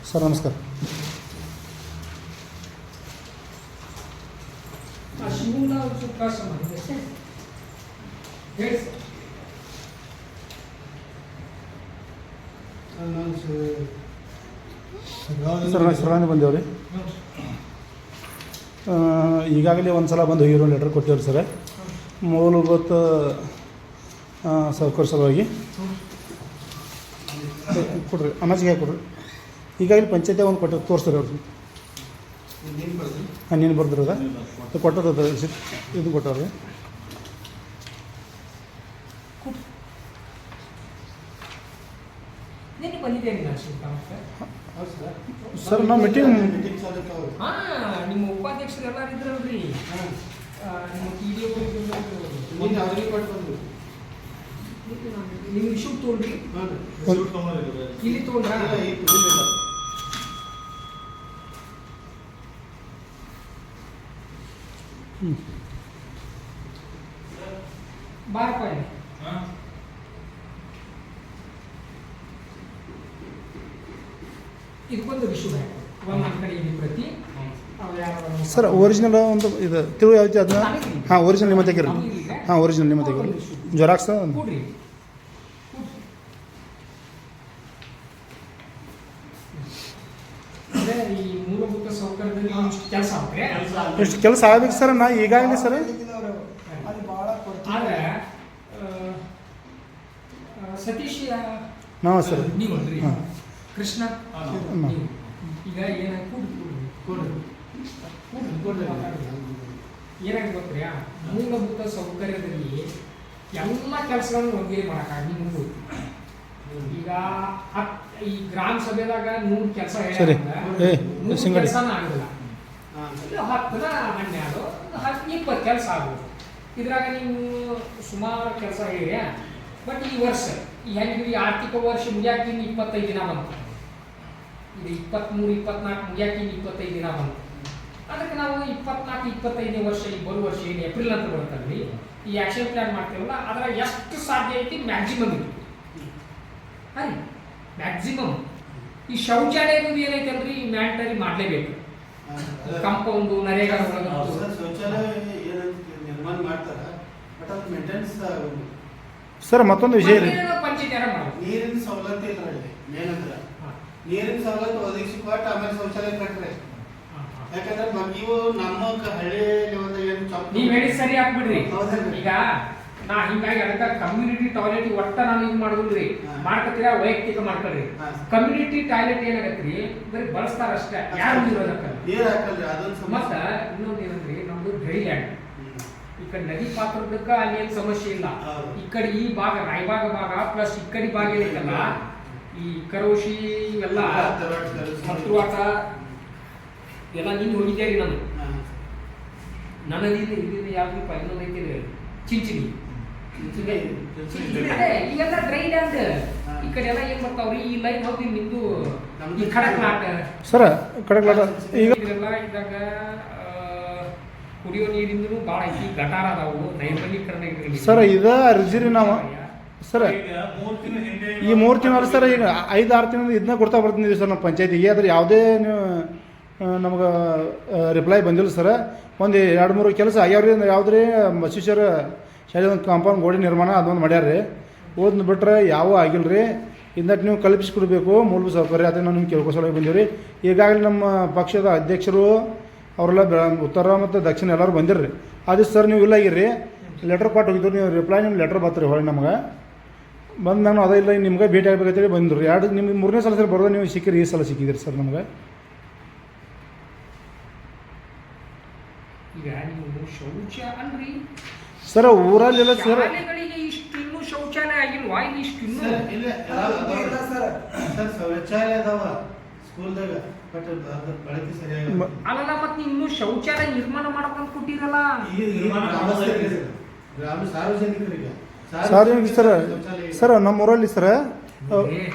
Sir ನಮಸ್ಕಾರ. Sir ನಾವು ಶಿರಾಣಿ ಬಂದೇವ್ರಿ. ಈಗಾಗಲೇ ಒಂದು ಸಲ ಬಂದು ಹೋಗಿರೋ ಲೆಟ್ರ್ ಕೊಟ್ಟಿವ್ರಿ ಸರ್, ಮೂಲಭೂತ ಸೌಕರ್ಯ ಸಲುವಾಗಿ ಕೊಡ್ರಿ, ಅನಾಜಿಗೆ ಕೊಡ್ರಿ. ಈಗಾಗಲೇ ಪಂಚಾಯತಿ ಒಂದು ಕೊಟ್ಟು ತೋರಿಸ್ತಾರೆ ಅವ್ರಿಗೆ. ಹಾಂ, ನೀನು ಬರ್ದಿರೋದ ಕೊಟ್ಟದ ಇದು ಕೊಟ್ಟವ್ರಿ. ಸರ್ ನಾವು ಮೀಟಿಂಗ್ ನಿಮ್ಮ ಉಪಾಧ್ಯಕ್ಷರು ಎಲ್ಲರೂ ಇದ್ರಲ್ರಿ, ನಿಮ್ಮ ನಿಮ್ಮ ಇಶ್ಯೂ ತೊಗೊಳ್ರಿ, ಇಲ್ಲಿ ತೊಗೊಂಡ್ರ ಬಾರಪ್ಪ. ಇದಕ್ಕೊಂದು ಇಶ್ಯೂ ಬೇಕು. ಒಂದು ಕಡೆ ಇಲ್ಲಿ ಪ್ರತಿ ಸರ್ ಒರಿಜಿನಲ್ ಒಂದು ಇದು ತಿಳು ಯಾವ್ದು ಅದನ್ನ. ಹಾಂ, ಒರಿಜಿನಲ್ ನಿಮ್ಮ ತೆಗೀರಿ. ಹಾಂ, ಒರಿಜಿನಲ್ ನಿಮ್ಮ ತೆಗೀರಿ. ಜೆರಾಕ್ಸ್ ಕೂಡ್ರಿ. ಅಂದರೆ ಈ ಮೂಲಭೂತ ಸೌಕರ್ಯದಲ್ಲಿ ಇಷ್ಟು ಕೆಲಸ ಆಗ್ರೆ, ಎಷ್ಟು ಕೆಲಸ ಆಗ್ಬೇಕು ಸರ್. ನಾ ಈಗಾಗಲೇ ಸರ್ ಆದರೆ ಸತೀಶ್ ನಾವು ಸರ್ ನೀವಲ್ರಿ, ಕೃಷ್ಣ ನೀವು. ಈಗ ಏನಾಗಿ ಗೊತ್ತ್ರಿ, ಮೂಲಭೂತ ಸೌಕರ್ಯದಲ್ಲಿ ಎಲ್ಲ ಕೆಲಸಗಳನ್ನು ಒಂದೇ ಮಾಡೋಕ್ಕಾಗ. ನಿಮ್ಗೆ ಈಗ ಈ ಗ್ರಾಮ ಸಭೆದಾಗ 100 ಕೆಲಸ ಕೆಲಸನ ಆಗೋದಿಲ್ಲ. 10 12 20 ಕೆಲಸ ಆಗ್ಬೋದು. ಇದ್ರಾಗ ನೀವು ಸುಮಾರು ಕೆಲಸ ಹೇಳಿರಿ. ಬಟ್ ಈ ವರ್ಷ ಹೆಂಗೆ ಆರ್ಥಿಕ ವರ್ಷ ಮುಗಿಯಾಕ 25 ದಿನ ಬಂತು. ಇದು 23 24 ಮುಗಿಯಾಕ 25 ದಿನ ಬಂತು. ಅದಕ್ಕೆ ನಾವು 24 25ನೇ ವರ್ಷ, ಈ ಬರುವ ವರ್ಷ ಏನು ಏಪ್ರಿಲ್ ಅಂತ ಬರುತ್ತಲ್ರಿ, ಈ ಆ್ಯಕ್ಷನ್ ಪ್ಲ್ಯಾನ್ ಮಾಡ್ತೀವಲ್ಲ, ಅದರ ಎಷ್ಟು ಸಾಧ್ಯ ಐತಿ ಮ್ಯಾಕ್ಸಿಮಮ್ ಇತ್ತು. ಅರಿ ಮ್ಯಾಕ್ಸಿಮಮ್ ಈ ಶೌಚಾಲಯ ಏನೈತೆ ಅಲ್ರಿ, ಮ್ಯಾಂಡಟರಿ ಮಾಡಲೇಬೇಕು. ಕಂಪೌಂಡು ನರೇಗಾ ಸರ್ ಮತ್ತೊಂದು ವಿಷಯ ಪಂಚಾಯತ್ ಯಾರ ಮಾಡೋದು. ನೀರಿನ ಸವಲತ್ತು ಇಲ್ರಿ. ಏನಂದ್ರೆ ನೀರಿನ ಸವಲತ್ತು ಒದಗಿಸಿ ಕೊಟ್ಟು ಆಮೇಲೆ ಶೌಚಾಲಯ ಕಟ್ರಿ. ಯಾಕಂದ್ರೆ ಇವು ನಮ್ಮ ಹಳ್ಳಿ ನೀವ್ ಹೇಳಿ ಸರಿ ಹಾಕ್ಬಿಡ್ರಿ. ಈಗ ನಾ ಹಿಂಗಾಗಿ ಅದಕ್ಕೆ ಕಮ್ಯುನಿಟಿ ಟಾಯ್ಲೆಟ್ ಒಟ್ಟ ನಾನು ಇದು ಮಾಡುದಿಲ್ರಿ, ಮಾಡ್ಕೊತೀರಾ ವೈಯಕ್ತಿಕ ಮಾಡ್ಕೊಳ್ರಿ. ಕಮ್ಯುನಿಟಿ ಟಾಯ್ಲೆಟ್ ಏನಾಗತ್ರಿ, ಬರೀ ಬಳಸ್ತಾರ ಅಷ್ಟೇ, ಯಾರು ನೀರು ಹಾಕಲ್ರಿ. ಮತ್ತ ಇನ್ನೊಂದು ಏನಂದ್ರಿ, ನಮ್ದು ಡ್ರೈ ಲ್ಯಾಂಡ್. ಈ ಕಡೆ ನದಿ ಪಾತ್ರದಕ್ಕ ಅಲ್ಲಿ ಏನು ಸಮಸ್ಯೆ ಇಲ್ಲ. ಈ ಕಡೆ ಈ ಭಾಗ ರಾಯಬಾಗ ಭಾಗ ಪ್ಲಸ್ ಈ ಕಡೆ ಭಾಗ ಏನೈತಲ್ಲ, ಈ ಕರೋಶಿ ಇವೆಲ್ಲ ಹತ್ತುವಾಟ ಎಲ್ಲ ನೀನು ಹೋಗಿದ್ದೀರಿ. ನನ್ನ ಇದರಿಂದ ಯಾವ್ದಪ್ಪ ಇನ್ನೊಂದು ಐತಿ ಚಿಂಚಿನಿ, ಈಗೆಲ್ಲ ಡ್ರೈ ಲ್ಯಾಂಡ್. ಈ ಕಡೆ ಎಲ್ಲ ಏನ್ ಬರ್ತಾವ್ರಿ, ಈ ಲೈನ್ ಹೌದು ನಿಮ್ದು ಈ ಖಡಕ್ಲಾಟ ಸರ್, ಖಡಕ್ಲಾಟ ಇದೆಲ್ಲ ಇದ್ದಾಗ ಕುಡಿಯೋ ನೀರಿಂದೂ ಭಾಳ ಐತಿ. ಗಟಾರ ಅದಾವು, ನೈರ್ಮಲೀಕರಣ ಸರ್. ಇದ ಅರ್ಜಿರಿ ನಾವು ಸರ್ ಈ 3 ತಿಂಗಳು ಸರ್, ಈಗ 5-6 ತಿಂಗಳು ಇದನ್ನ ಕೊಡ್ತಾ ಬರ್ತೀನಿ ಸರ್ ನಮ್ಮ ಪಂಚಾಯತಿಗೆ. ಅದ್ರ ಯಾವುದೇ ನಮ್ಗೆ ರಿಪ್ಲೈ ಬಂದಿಲ್ಲ ಸರ್. ಒಂದು 2-3 ಕೆಲಸ ಆಗ್ಯಾವ್ರಿ. ಯಾವುದ್ರಿ ಬಸವೇಶ್ವರ ಶಾಲೆ ಒಂದು ಕಾಂಪೌಂಡ್ ಗೋಡೆ ನಿರ್ಮಾಣ ಅದೊಂದು ಮಾಡ್ಯಾರ್ರಿ. ಓದ್ನ ಬಿಟ್ರೆ ಯಾವ ಆಗಿಲ್ಲ ರೀ. ಇದಕ್ಕೆ ನೀವು ಕಲ್ಪಿಸ್ಕೊಡ್ಬೇಕು ಮೂಲಭೂತ ಸೌಕರ್ಯ. ಅದನ್ನು ನಾವು ನಿಮ್ಗೆ ಕೇಳ್ಕೊಸಲುವಾಗಿ ಬಂದೀವಿ. ಈಗಾಗಲೇ ನಮ್ಮ ಪಕ್ಷದ ಅಧ್ಯಕ್ಷರು ಅವರೆಲ್ಲ ಉತ್ತರ ಮತ್ತು ದಕ್ಷಿಣ ಎಲ್ಲರೂ ಬಂದಿರ್ರಿ. ಅದು ಸರ್ ನೀವು ಇಲ್ಲ ಆಗಿರ್ರಿ, ಲೆಟ್ರ್ ಕೊಟ್ಟು ಹೋಗಿದ್ರು. ನೀವು ರಿಪ್ಲೈ ನಿಮ್ಮ ಲೆಟ್ರ್ ಬರ್ತೀರಿ ಹೊಳೆ ನಮ್ಗೆ ಬಂದು. ನಾನು ಅದೇ ಇಲ್ಲ ನಿಮ್ಗೆ ಭೇಟಿ ಆಗ್ಬೇಕಂತೇಳಿ ಬಂದ್ರಿ. ನಿಮ್ಗೆ 3ನೇ ಸಲ ಸರ್ ಬರೋದು ನೀವು ಸಿಕ್ಕಿರಿ. ಈ ಸಲ ಸಿಕ್ಕಿದ್ರಿ ಸರ್ ನಮ್ಗೆ. ಈಗ ನೀವು ಶೌಚ ಅಲ್ರಿ ಸರ್, ಊರಲ್ಲೆಲ್ಲ ಸರ್ ಇಷ್ಟು ಇನ್ನೂ ಶೌಚಾಲಯ ಆಗಿಲ್ವಾ? ಇಷ್ಟು ಇನ್ನೂ ಶೌಚಾಲಯ ಅದಾವ ಸ್ಕೂಲ್ದಾಗ, ಬಟ್ ಬಳಕೆ ಸರಿಯಾಗಿ ಅಲ್ಲಲ್ಲ. ಮತ್ತೆ ನೀವು ಇನ್ನೂ ಶೌಚಾಲಯ ನಿರ್ಮಾಣ ಮಾಡ್ಕೊಂಡು ಕೊಟ್ಟಿರಲ್ಲ. ಸಾರ್ವಜನಿಕರಿಗೆ ಸರ್ ನಮ್ಮ ಊರಲ್ಲಿ ಸರ್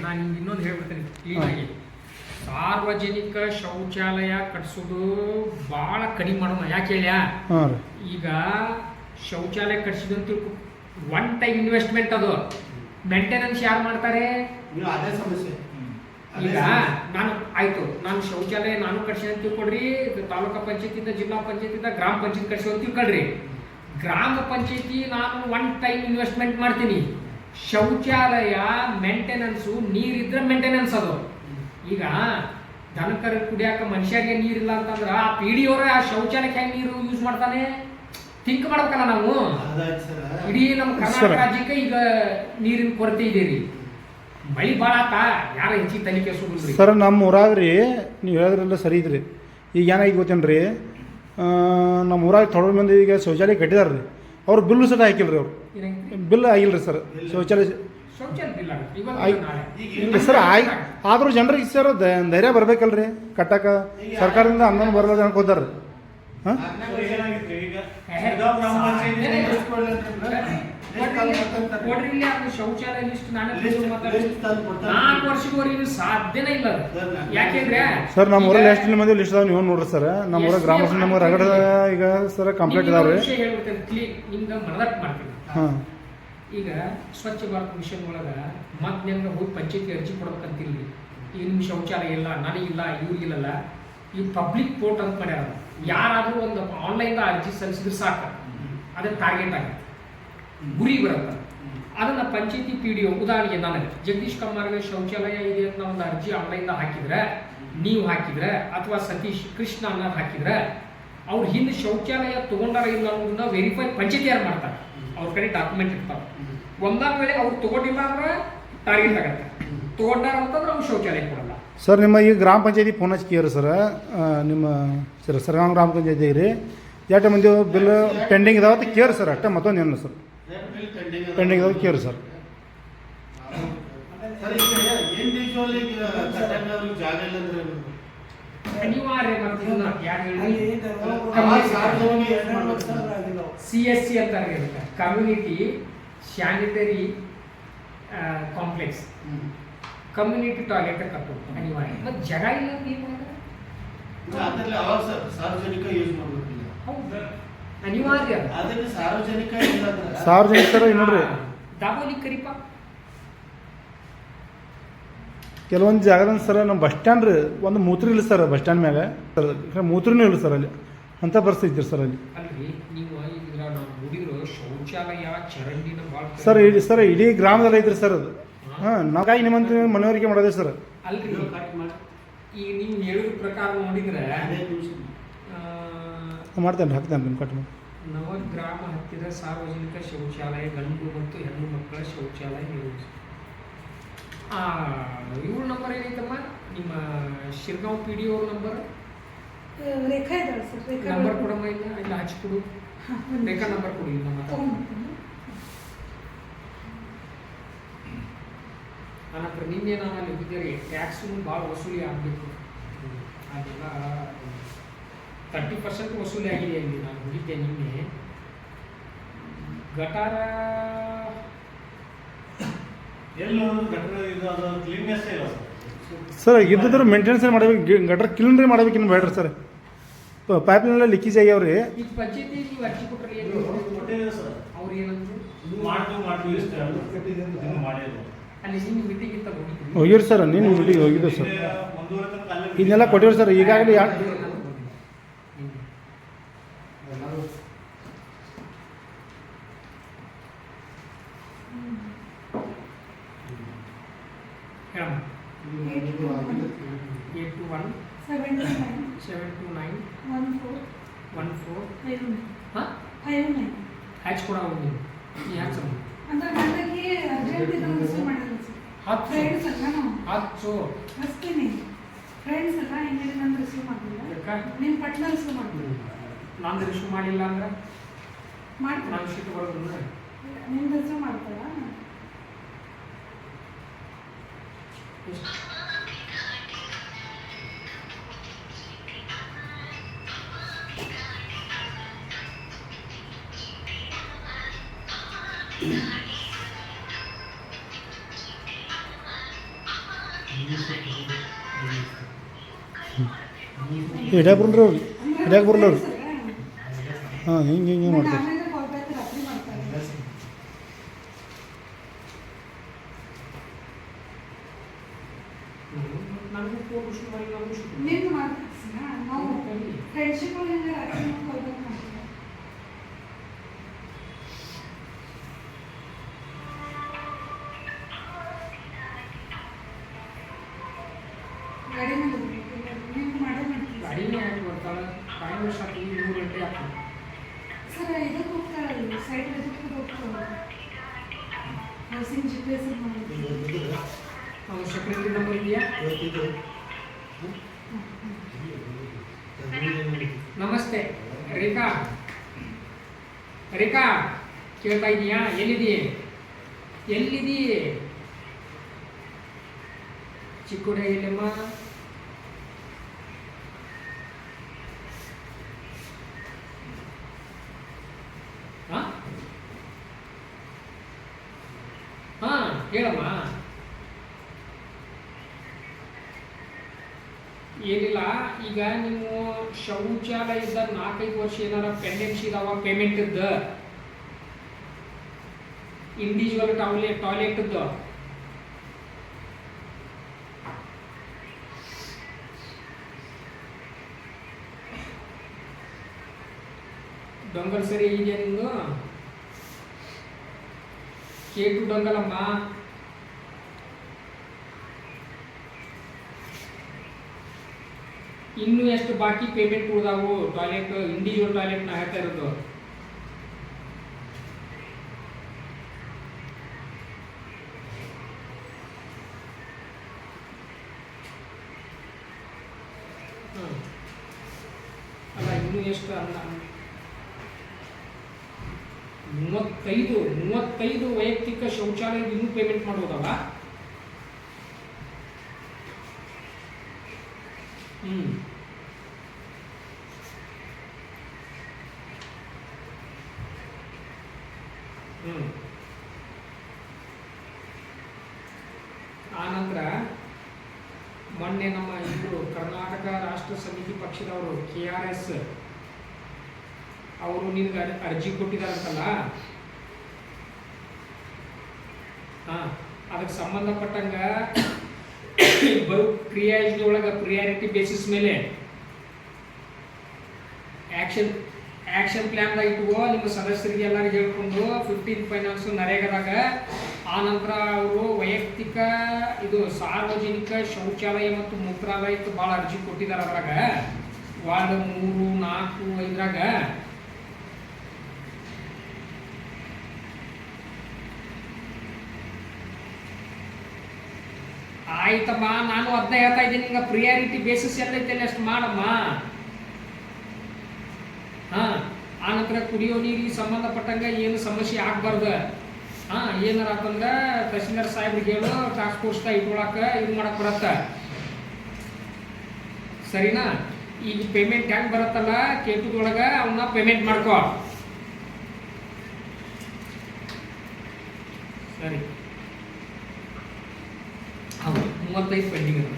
ನಾನು ಇನ್ನೊಂದು ಹೇಳ್ಬಿಡ್ತೀನಿ ಕ್ಲೀನಾಗಿ. ಸಾರ್ವಜನಿಕ ಶೌಚಾಲಯ ಕಟ್ಸೋದು ಭಾಳ ಕಡಿಮೆ ಮಾಡೋಣ. ಯಾಕೆ ಹೇಳ್ಯ, ಈಗ ಶೌಚಾಲಯ ಕಟ್ಸಿದಂತ 1 ಟೈಮ್ ಇನ್ವೆಸ್ಟ್ಮೆಂಟ್ ಅದು. ಮೇಂಟೆನೆನ್ಸ್ ಯಾರು ಮಾಡ್ತಾರೆ? ನೀವು ಅದೇ ಸಮಸ್ಯೆ. ಈಗ ನಾನು ಶೌಚಾಲಯ ನಾನು ಕಟ್ಸಿ ಅಂತ ತಿಳ್ಕೊಡ್ರಿ, ತಾಲೂಕಾ ಪಂಚಾಯತಿಂದ, ಜಿಲ್ಲಾ ಪಂಚಾಯತಿಂದ, ಗ್ರಾಮ ಪಂಚಾಯತ್ ಕಟ್ಸಿ ಅಂತ ತಿಳ್ಕೊಳ್ರಿ. ಗ್ರಾಮ ಪಂಚಾಯತಿ ನಾನು ಒನ್ ಟೈಮ್ ಇನ್ವೆಸ್ಟ್ಮೆಂಟ್ ಮಾಡ್ತೀನಿ. ಶೌಚಾಲಯ ಮೇಂಟೆನೆನ್ಸು ನೀರಿದ್ರೆ ಮೇಂಟೆನೆನ್ಸ್ ಅದು. ಈಗ ದನಕರ ಕುಡಿಯಾಕ ಮನುಷ್ಯರಿಗೆ ನೀರಿಲ್ಲ ಅಂತಂದ್ರೆ ಆ ಪಿಡಿಯವರ ಆ ಶೌಚಾಲಯಕ್ಕೆ ಹೆಂಗೆ ನೀರು ಯೂಸ್ ಮಾಡ್ತಾನೆ ಥಿಂಕ್ ಮಾಡ್ಬೇಕಲ್ಲ ನಾವು. ಇಡೀ ನಮ್ಮ ಕರ್ನಾಟಕ ರಾಜ್ಯಕ್ಕೆ ಈಗ ನೀರಿನ ಕೊರತೆ ಇದೆ ರೀ. ಮಳಿ ಭಾಳ ಆತ, ಯಾರು ಹೆಚ್ಚಿಗೆ ತನಿಖೆ ಸುಳ್ರಿ ಸರ್. ನಮ್ಮ ಊರಾಗ ರೀ ನೀವು ಹೇಳಿದ್ರೆಲ್ಲ ಸರಿ ಇದ್ರಿ. ಈಗ ಏನಾಗಿ ಗೊತ್ತೇನ್ರಿ, ನಮ್ಮ ಊರಾಗ ಥೋಡೆ ಮಂದಿ ಈಗ ಶೌಚಾಲಯ ಕಟ್ಟಿದಾರೆ ರೀ, ಅವ್ರು ಬಿಲ್ಲು ಸಹ ಹಾಕಿಲ್ಲ ರೀ. ಅವ್ರು ಬಿಲ್ ಆಗಿಲ್ಲ ರೀ ಸರ್. ಶೌಚಾಲಯ ಇಲ್ಲ ಸರ್. ಆದರೂ ಜನರಿಗೆ ಸರ್ ಧೈರ್ಯ ಬರ್ಬೇಕಲ್ರಿ ಕಟ್ಟಕ. ಸರ್ಕಾರದಿಂದ ಅನುದಾನ ಬರಲ್ಲ ಅನ್ಕೋತಾರ. ಹಾಂ ಶೌಚಾಲಯ ಲಿಸ್ಟ್ 4 ವರ್ಷದವರೆಗೂ ಸಾಧ್ಯನೇ ಇಲ್ಲ. ಯಾಕೆಂದ್ರೆ ಸರ್ ನಮ್ಮ ಊರಲ್ಲಿ ಎಷ್ಟು ಮಂದಿ ಲಿಸ್ಟ್ ಅದಾವ ನೀವು ನೋಡ್ರಿ ಸರ್. ನಮ್ಮ ಊರಾಗ ಗ್ರಾಮ ನಮಗೆ ರಗಡ ಈಗ ಸರ್ ಕಂಪ್ಲೀಟ್ ಇದಾವ್ರಿ. ಹಾಂ ಈಗ ಸ್ವಚ್ಛ ಭಾರತ್ ಮಿಷನ್ ಒಳಗೆ ಮೊದ್ಲಿಂದ ಹೋಗಿ ಪಂಚಾಯತಿ ಅರ್ಜಿ ಕೊಡ್ಬೇಕಂತಿಲ್ರಿ. ಈಗ ನಿಮ್ಮ ಶೌಚಾಲಯ ಇಲ್ಲ, ನನಗಿಲ್ಲ, ಇವ್ರಿಗಿಲ್ಲ, ಈ ಪಬ್ಲಿಕ್ ಪೋರ್ಟ್ ಅಂತ ಮಾಡ್ಯಾರ. ಯಾರಾದರೂ ಒಂದು ಆನ್ಲೈನ್ ಅರ್ಜಿ ಸಲ್ಲಿಸಿದ್ರೆ ಸಾಕು, ಅದಕ್ಕೆ ಟಾರ್ಗೆಟ್ ಆಗುತ್ತೆ, ಗುರಿ ಬರುತ್ತೆ. ಅದನ್ನು ಪಂಚಾಯತಿ PDO ಉದಾಹರಣೆಗೆ ನನಗೆ ಜಗದೀಶ್ ಕಮ್ಮಾರ್ಗೆ ಶೌಚಾಲಯ ಇದೆ ಅಂತ ಒಂದು ಅರ್ಜಿ ಆನ್ಲೈನ್ ಹಾಕಿದ್ರೆ, ನೀವು ಹಾಕಿದ್ರೆ ಅಥವಾ ಸತೀಶ್ ಕೃಷ್ಣ ಅನ್ನೋದು ಹಾಕಿದ್ರೆ, ಅವ್ರು ಹಿಂದೆ ಶೌಚಾಲಯ ತೊಗೊಂಡಾರ ಇಲ್ಲ ಅನ್ನೋದನ್ನ ವೆರಿಫೈ ಪಂಚಾಯತಿ ಯಾರು ಮಾಡ್ತಾರೆ. ಅವ್ರ ಕಡೆ ಡಾಕ್ಯುಮೆಂಟ್ ಇರ್ತಾವೆ. ಒಂದೊಂದು ವೇಳೆ ಅವ್ರು ತೊಗೊಂಡಿಲ್ಲ ಅಂದ್ರೆ ಟಾರ್ಗೆಟ್ ಆಗುತ್ತೆ, ತೊಗೊಂಡಾರ ಅಂತಂದ್ರೆ ಅವ್ರು ಶೌಚಾಲಯ ಕೊಡಲ್ಲ. ಸರ್ ನಿಮ್ಮ ಈ ಗ್ರಾಮ ಪಂಚಾಯತಿ ಫೋನ್ ಹಚ್ಚಿರಿ ಸರ್. ನಿಮ್ಮ ಸರ್ ಸರ್ಗಾಂವ್ ಗ್ರಾಮ ಪಂಚಾಯತಿ ರೀ ಎಷ್ಟು ಮಂದಿ ಬಿಲ್ ಪೆಂಡಿಂಗ್ ಇದಾವ ಅಂತ ಕೇರಿ ಸರ್. ಅಷ್ಟೇ ಮತ್ತೊಂದು ಏನಿಲ್ಲ ಸರ್. ಪೆಂಡಿಂಗ್ ಇದಾವ ಕೇರಿ ಸರ್. ಅನಿವಾರ್ಯ CSC ಅಂತಾರೆ, community sanitary complex, community toilet ಕಟ್ಟೋದು ಅನಿವಾರ್ಯ. ಮತ್ತು ಜಾಗ ಇಲ್ಲ ಸಾರ್ವಜನಿಕ ಯೂಸ್ ಮಾಡಬೇಕಿಲ್ಲ. ಹೌದು ಅನಿವಾರ್ಯ. ಅದಕ್ಕೆ ಸಾರ್ವಜನಿಕ ಸಾರ್ವಜನಿಕರ ನೋಡ್ರಿ ದಾಬೋಲಿ ಕರಿಪ ಕೆಲವೊಂದು ಜಾಗದಲ್ಲಿ ಸರ್ ನಮ್ಮ ಬಸ್ ಸ್ಟ್ಯಾಂಡ್ ರೀ ಒಂದು ಮೂತ್ರಿ ಇಲ್ಲ ಸರ್. ಬಸ್ ಸ್ಟ್ಯಾಂಡ್ ಮ್ಯಾಗ ಸರ್ ಮೂತ್ರಿನೂ ಇಲ್ಲ ಸರ್. ಅಲ್ಲಿ ಅಂಥ ಪರಿಸ್ಥಿತಿ ಇದ್ರಿ ಸರ್ ಅಲ್ಲಿ. ಅಲ್ರಿ ನೀವು ಈಗ ನಾವು ನೋಡಿದ್ರು ಶೌಚಾಲಯ ಚರಂಡಿನ ಭಾಳ ಸರ್ ಸರ್ ಇಡೀ ಗ್ರಾಮದಲ್ಲಿ ಐತ್ರಿ ಸರ್ ಅದು. ಹಾಂ ನಾವಾಗಿ ನಿಮ್ಮಂತ ಮನವರಿಕೆ ಮಾಡೋದೇ ಸರ್. ಅಲ್ರಿ ಈಗ ನೀವು ಹೇಳಿದ ಪ್ರಕಾರ ನೋಡಿದ್ರೆ ಮಾಡ್ತೇನೆ ಹಾಕ್ತೇನೆ ನಿಮ್ಮ ಕಟ್ ಮಾಡಿ. ನವಗ್ರಾಮ ಹತ್ತಿರ ಸಾರ್ವಜನಿಕ ಶೌಚಾಲಯ ಗಂಡು ಮತ್ತು ಹೆಣ್ಣು ಮಕ್ಕಳ ಶೌಚಾಲಯ ನಿರ್ಮಿಸಿ. ಇವ್ರ ನಂಬರ್ ಏನೈತಮ್ಮ ನಿಮ್ಮ ಶಿರ್ಗಾಂವ್ PDO ಅವ್ರ ನಂಬರ್? ರೇಖಾ ಇದ್ದಾಳೆ ಸರ್. ನಂಬರ್ ಕೊಡಮ್ಮ, ಇಲ್ಲ ಇಲ್ಲ ಹಚ್ಕೊಡು. ರೇಖಾ ನಂಬರ್ ಕೊಡಿ. ಅನಂತರ ನಿನ್ನೆ ನಾನು ಅಲ್ಲಿ ಹೋಗಿದ್ದೇವೆ. ಟ್ಯಾಕ್ಸು ಭಾಳ ವಸೂಲಿ ಆಗಬೇಕು, ಅದೆಲ್ಲ 30% ವಸೂಲಿ ಆಗಿದೆ ಅಲ್ಲಿ. ನಾನು ಹೋಗಿದ್ದೆ ನಿನ್ನೆ. ಗಟಾರ ಸರ್ ಇದ್ದಿದ್ರೆ ಮೇಂಟೆನೆನ್ಸ್ ಮಾಡಬೇಕು, ಗಟ್ರ ಕ್ಲೀನ್ರಿ ಮಾಡ್ಬೇಕು. ಇನ್ನು ಬೇಡ್ರಿ ಸರ್. ಪೈಪ್ಲೈನೆಲ್ಲ ಲೀಕೇಜ್ ಆಗ್ಯಾವ್ರಿ. ಈಗ ಪಂಚಾಯತಿ ನೀವು ಅರ್ಜಿ ಕೊಟ್ಟರೆ ಏನು ಅವ್ರು ಏನಂದ್ರು ಅಲ್ಲಿ ನಿಮ್ಮ ಮೀಟಿಂಗ್ ಇತ್ತ ಹೋಗಿರಿ ಸರ್. ನೀನು ಮೀಟಿಂಗ್ ಹೋಗಿದ್ದು ಸರ್. ಇದನ್ನೆಲ್ಲ ಕೊಟ್ಟಿವ್ರಿ ಸರ್. ಈಗಾಗಲೇ ಹೇಳಮ್ಮ. 821-729-14 ಹ್ಯಾಚ್ ಕೂಡ ಹೋಗಿ ನೀ ಹ್ಯಾಚಮ್ಮ ಅಂದ್ರೆ ನನಗೆ ಅರ್ಜೆಂಟ್ ಇದೆ ಅಂತ ಮಾಡಲ್ಲ ಸರ್. ಫ್ರೆಂಡ್ಸ್ ಅಲ್ಲ ನಾವು ಹತ್ತು ಹಚ್ತೀನಿ. ಫ್ರೆಂಡ್ಸ್ ಅಲ್ಲ ಹಿಂಗೆ ನಾನು ರಿಸೀವ್ ಮಾಡಿಲ್ಲ. ನಿಮ್ಮ ಪಟ್ನ ರಿಸೀವ್ ಮಾಡಿಲ್ಲ. ನಾನು ರಿಸೀವ್ ಮಾಡಿಲ್ಲ ಅಂದ್ರೆ ಮಾಡ್ತೀನಿ. ನಾನು ಶೀಟ್ ಬರೋದಿಲ್ಲ. ನಿಮ್ದು ರಿಸೀವ್ ಮಾಡ್ತಾರಾ? ಹಿಡ್ಯಾಕೆ ಬರಲ್ರಿ ಅವ್ರು. ಹಿಡ್ಯಾಕೆ ಬರಲ್ಲ ಅವ್ರು. ಹಾಂ ಹಿಂಗೆ ಹಿಂಗೆ ಮಾಡ್ತಾರೆ. ತೋರಿಸ್ತು ಮಾಡಿ ನಾವು ನಿಮ್ಗೆ ಮಾಡ್ತೀವಿ ನಾವು ಫ್ರೆಂಡ್ಶಿಪ್ ಹೆಂಗೆ ಹೋಗ್ಬೇಕು ಮಾಡ್ತೀವಿ. ಗಾಡಿ ಮೇಲೆ ನಿಮ್ಗೆ ಮಾಡೇ ಮಾಡ್ತೀವಿ ಗಾಡಿನೇ ಯಾಕೆ ಬರ್ತಾಳೆ ಟೈಮ್ ಎಷ್ಟು ಆಗ್ತದೆ 3 ಗಂಟೆ ಆಗ್ತದೆ. ಸರ್ ಇದಕ್ಕೆ ಹೋಗ್ತಾರಲ್ಲ ಸೈಡ್ ಇದಕ್ಕೆ ಹೋಗ್ತಾರೆ ಹೌಸಿಂಗ್ GPS ಮಾಡಿ ಅವ್ರ ಸೆಕ್ರೆಟರಿ ನಂಬರ್ ಇದೆಯಾ? ನಮಸ್ತೆ ರೇಖಾ. ರೇಖಾ ಕೇಳ್ತಾ ಇದೀಯಾ? ಎಲ್ಲಿದೀ ಚಿಕ್ಕುಡ ಎಲ್ಲಮ್ಮ? ಹೇಳಮ್ಮ. ಏನಿಲ್ಲ, ಈಗ ನೀವು ಶೌಚಾಲಯದ 4-5 ವರ್ಷ ಏನಾರ ಪೆಂಡೆನ್ಸಿ ಇದಾವ ಪೇಮೆಂಟ್ ಇದ್ದ ಇಂಡಿವಿಜುವಲ್ ಟಾಯ್ಲೆಟ್ ಇದ್ದ ಡೊಂಗಲ್ ಸರಿ ಇದೆಯಾ ನಿಮ್ದು? ಕೇಟು ಡೊಂಗಲಮ್ಮ. ಇನ್ನು ಎಷ್ಟು ಬಾಕಿ ಪೇಮೆಂಟ್ ಉಳಿದಾವು ಟಾಯ್ಲೆಟ್ ಇಂಡಿವಿಜುವಲ್ ಟಾಯ್ಲೆಟ್ ನಾ ಹೇಳ್ತಾ ಇರೋದು. ಅಲ್ಲ ಇನ್ನು ಎಷ್ಟು ಅಲ್ಲ 35 ವೈಯಕ್ತಿಕ ಶೌಚಾಲಯದ ಇನ್ನೂ ಪೇಮೆಂಟ್ ಮಾಡೋದಲ್ಲ. ಆನಂತರ ಮೊನ್ನೆ ನಮ್ಮ ಇವರು ಕರ್ನಾಟಕ ರಾಷ್ಟ್ರ ಸಮಿತಿ ಪಕ್ಷದವರು KRS ಅವರು ನಿನ್ಗೆ ಅರ್ಜಿ ಕೊಟ್ಟಿದ್ದಾರಂತಲ್ಲ, ಅದಕ್ಕೆ ಸಂಬಂಧಪಟ್ಟಂಗ ಬರೋ ಕ್ರಿಯಾ ಯೋಜನೆ ಒಳಗೆ ಪ್ರಿಯಾರಿಟಿ ಬೇಸಿಸ್ ಮೇಲೆ ಆಕ್ಷನ್ ಪ್ಲಾನ್ ಇಟ್ಕೋ ನಿಮ್ಮ ಸದಸ್ಯರಿಗೆ ಎಲ್ಲರಿಗೆ ಹೇಳ್ಕೊಂಡು 15 ಫೈನಾನ್ಸ್ ನರೇಗಾದಾಗ. ಆನಂತರ ಅವರು ವೈಯಕ್ತಿಕ ಇದು ಸಾರ್ವಜನಿಕ ಶೌಚಾಲಯ ಮತ್ತು ಮೂತ್ರಾಲಯಕ್ಕೆ ಭಾಳ ಅರ್ಜಿ ಕೊಟ್ಟಿದ್ದಾರೆ. ಅದ್ರಾಗ ವಾರ್ಡ್ 3, 4, 5ರಾಗ ಆಯ್ತಮ್ಮ. ನಾನು ಅದನ್ನ ಹೇಳ್ತಾ ಇದ್ದೀನಿ, ನಿಂಗೆ ಪ್ರಿಯಾರಿಟಿ ಬೇಸಿಸ್ ಎಲ್ಲೈತೆ ಅಷ್ಟು ಮಾಡಮ್ಮ. ಆನಂತರ ಕುಡಿಯೋ ನೀರಿಗೆ ಸಂಬಂಧಪಟ್ಟಂಗ ಏನು ಸಮಸ್ಯೆ ಆಗ್ಬಾರ್ದು. ಏನಾರ ಅಂತಂದ್ರೆ ತಹಸೀಲ್ದಾರ್ ಸಾಹೇಬ್ರಿಗೆ ಹೇಳು, ಟಾಸ್ಕ್ ಫೋರ್ಸ್ದಾಗ ಇಟ್ಕೊಳಕ್ಕೆ ಇದು ಮಾಡಕ್ಕೆ ಬರತ್ತ. ಸರಿನಾ? ಈಗ ಪೇಮೆಂಟ್ ಹೆಂಗೆ ಬರುತ್ತಲ್ಲ ಕೇಟುದೊಳಗೆ ಅವನ್ನ ಪೇಮೆಂಟ್ ಮಾಡ್ಕೋ. ಸರಿ, ಹೌದು 35 ಪೆಂಡಿಂಗ್ ಅದ.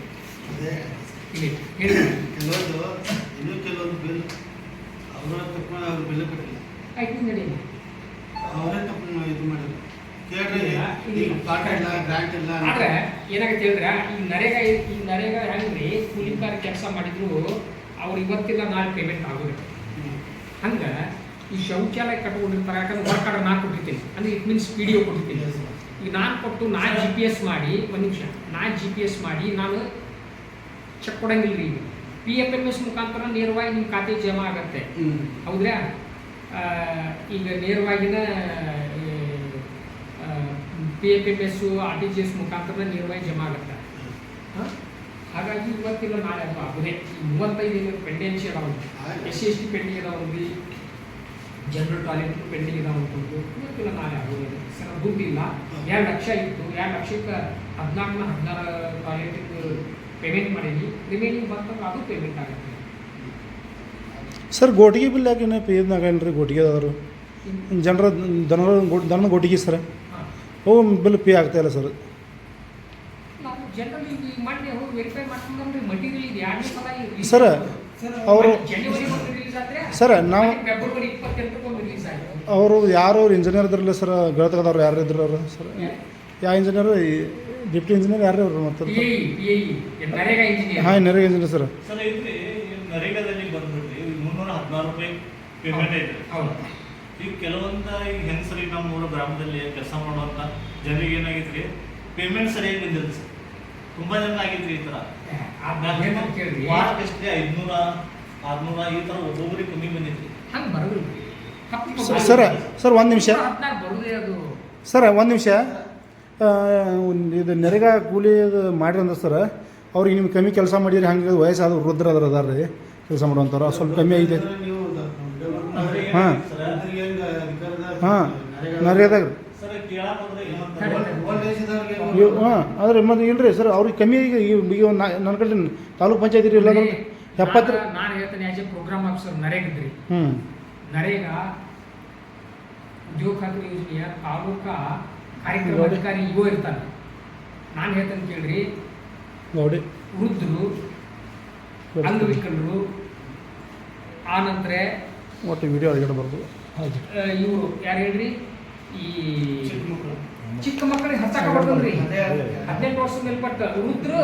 ಕೆಲವೊಂದು ಬಿಲ್ ಅವರ ತಪ್ಪು ಅವ್ರ ಬಿಲ್ ಕಟ್ಟಿಲ್ಲ. ಆಯ್ತು ನಡಿ, ಅವರೇ ತಪ್ಪು ಇದು ಮಾಡಿದ್ರು. ಕೇಳ್ರಿ, ಪಾಠ ಇಲ್ಲ, ಗ್ರಾಂಟ್ ಇಲ್ಲ. ಆದ್ರೆ ಏನಾಗತ್ತೆ ಹೇಳಿದ್ರೆ ಈ ನರೇಗಾ ಹೆಂಗ್ರಿ ಕೂಲಿಕಾರ ಕೆಲಸ ಮಾಡಿದ್ರು ಅವ್ರು ಇವತ್ತಿಲ್ಲ ನಾಳೆ ಪೇಮೆಂಟ್ ಆಗೋದು. ಹಂಗ ಈ ಶೌಚಾಲಯ ಕಟ್ಕೊಂಡಿರ್ತಾರೆ. ಯಾಕಂದ್ರೆ ವರ್ಕ್ ಆರ್ಡರ್ ನಾನು ಕೊಟ್ಟಿರ್ತೀನಿ, ಅಂದ್ರೆ ಇಟ್ ಮೀನ್ಸ್ PDO ಕೊಟ್ಟಿರ್ತೀನಿ. ಈಗ ನಾನು ಕೊಟ್ಟು ನಾನು GPS ಮಾಡಿ ಒಂದು ನಿಮಿಷ ನಾನು GPS ಮಾಡಿ ನಾನು ಚೆಕ್ ಕೊಡಂಗಿಲ್ಲ ರೀ. ಈಗ PFMS ಮುಖಾಂತರ ನೇರವಾಗಿ ನಿಮ್ಮ ಖಾತೆ ಜಮಾ ಆಗತ್ತೆ. ಹೌದ್ರಾ? ಈಗ ನೇರವಾಗಿನ PFMS RTGS ಮುಖಾಂತರ ನೇರವಾಗಿ ಜಮಾ ಆಗುತ್ತೆ. ಹಾಗಾಗಿ ಇವತ್ತಿಲ್ಲ ನಾಳೆ ಅದು ಆಗುದೇ. ಈ 35 ಪೆಂಡೆನ್ಸಿ ಅದಾವ. SC/ST ಪೆಂಡಿಂಗ್ ಅದಾವ್ರಿ, ಜನರಲ್ ಟಾಯ್ಲೆಟ್ ಪೆಂಡಿಂಗ್ ಇದಾವ ಅನ್ಕೊಂಡು ಇವತ್ತಿಲ್ಲ ನಾಳೆ ಆಗೋದಿಲ್ಲ. ಸರ್ ದುಡ್ಡಿಲ್ಲ. 2 ಲಕ್ಷ ಇತ್ತು, 2 ಲಕ್ಷಕ್ಕೆ 14 ಟಾಯ್ಲೆಟಿಗೆ ಪೇಮೆಂಟ್ ಮಾಡೀನಿ. ರಿಮೈನಿಂಗ್ ಬಂತಂದ್ರೆ ಅದು ಪೇಮೆಂಟ್ ಆಗುತ್ತೆ. ಸರ್ ಗೋಟಿಗೆ ಬಿಲ್ ಯಾಕೆ ಪೇದ್ನಾಗೇನ್ರಿ? ಗೋಟಿಗೆ ಅದಾರು ಜನರ ದನ ಗೋಟಿಗೆ ಸರ್ ಬಿಲ್ ಪೇ ಆಗ್ತಾ ಇಲ್ಲ ಸರ್. ನಾವು ಜನರಲ್ ಈಗ ಮೊನ್ನೆ ಹೋಗಿ ವೆರಿಫೈ ಮಾಡ್ಕೊಂಡ್ರೆ ಮಟೀರಿಯಲ್ ಇದೆ 2 ಸಲ ಸರ್ ಅವರು ಜನವರಿ ರಿಲೀಸ್ ಆದರೆ ಸರ್ ನಾವು ಫೆಬ್ರವರಿ 28 ರಿಲೀಸ್ ಆಯಿತು. ಅವರು ಯಾರು ಇಂಜಿನಿಯರ್ ಇದ್ರಲ್ಲ ಸರ್, ಗೆಳತಗದವ್ರು ಯಾರು ಇದ್ರು ಅವರು ಸರ್? ಯಾವ ಇಂಜಿನಿಯರ್? ಡಿಪ್ಟಿ ಇಂಜಿನಿಯರ್ ಯಾರು ಅವ್ರು ಮತ್ತೆ ಟಿ ಐ ನರೇಗಾ ಇಂಜಿನಿಯರ್. ಹಾಂ ನರೇಗಾ ಇಂಜಿನಿಯರ್ ಸರ್. ಸರ್ ಐತ್ರಿ ನರೇಗಾದಲ್ಲಿ ಬಂದ್ಬಿಟ್ರಿ 316 ರೂಪಾಯಿ ಪೇಮೆಂಟ್ ಐತ್ರಿ. ಹೌದು. ಈಗ ಕೆಲವೊಂದು ಈಗ ಹೆಂಗಸರಿಗೆ ನಮ್ಮ ಊರು ಗ್ರಾಮದಲ್ಲಿ ಕೆಲಸ ಮಾಡುವಂಥ ಜನರಿಗೆ ಏನಾಗೈತ್ರಿ ಪೇಮೆಂಟ್ ಸರಿಯಾಗಿ ಬಂದಿಲ್ಲ ಸರ್. ತುಂಬ ಜನ ಆಗೈತ್ರಿ ಈ ಥರ. ಅದೇನಂತ ಕೇಳ್ರಿ, ವಾರಕ್ಕಷ್ಟೇ 500 600 ಈ ಥರ ಒಬ್ಬೊಬ್ಬರಿಗೆ ಕಮ್ಮಿ ಬಂದೈತ್ರಿ. ಹಂಗೆ ಬರೋದಿಲ್ಲ ಸರ್ ಒಂದು ನಿಮಿಷ 14 ಬರುದೇ ಅದು. ಸರ್ ಒಂದು ನಿಮಿಷ. ಇದು ನರೇಗಾ ಕೂಲಿ ಮಾಡಿರಿ ಅಂದ್ರೆ ಸರ್ ಅವ್ರಿಗೆ ನಿಮ್ಗೆ ಕಮ್ಮಿ ಕೆಲಸ ಮಾಡಿರಿ ಹಂಗೆ ವಯಸ್ಸಾದ ವೃದ್ಧರ ಅದಾರ ರೀ ಕೆಲಸ ಮಾಡುವಂಥವ್ರು ಸ್ವಲ್ಪ ಕಮ್ಮಿ ಐತೆ. ಹಾಂ ಹಾಂ ನರೇಗಾದಾಗ ರೀ. ಸರ್ ಕೇಳಕ್ಕೆ ಹೋದ್ರೆ ಏನಂತಾರೆ ಹಾಂ ಆದರೆ ಮತ್ತೆ ಇಲ್ರಿ ಸರ್ ಅವ್ರಿಗೆ ಕಮ್ಮಿ ಈಗ ಒಂದು ನನ್ನ ಕಡೆ ತಾಲೂಕ್ ಪಂಚಾಯತಿ ರೀ ಇಲ್ಲ 70. ನಾನು ಹೇಳ್ತೇನೆ ಆಸ್ ಎ ಪ್ರೋಗ್ರಾಮ್ ಆಫೀಸರ್ ನರೇಗಿದ್ರಿ. ಹ್ಞೂ ನರೇಗಾ ಉದ್ಯೋಗ ಖಾತ್ರಿ ಯೋಜನೆಯ ತಾಲೂಕಾ ಕಾರ್ಯಕ್ರಮ ಅಧಿಕಾರಿ ಇಗೋ ಇರ್ತಾನೆ. ನಾನು ಹೇಳ್ತೇನೆ ಕೇಳ್ರಿ, ನೋಡಿ ವೃದ್ಧರು, ಅಂಗವಿಕಲರು, ಆನಂತರ ಒಟ್ಟು ವಿಡಿಯೋ ಒಳಗಡೆ ಬರ್ಬೋದು. ಇವರು ಯಾರು ಹೇಳ್ರಿ, ಈ ಚಿಕ್ಕ ಮಕ್ಕಳಿಗೆ ಹಚ್ಚಕ ಬರ್ತದ್ರಿ 18 ವರ್ಷದ ಮೇಲ್ಪಟ್ಟ ವೃದ್ಧರು,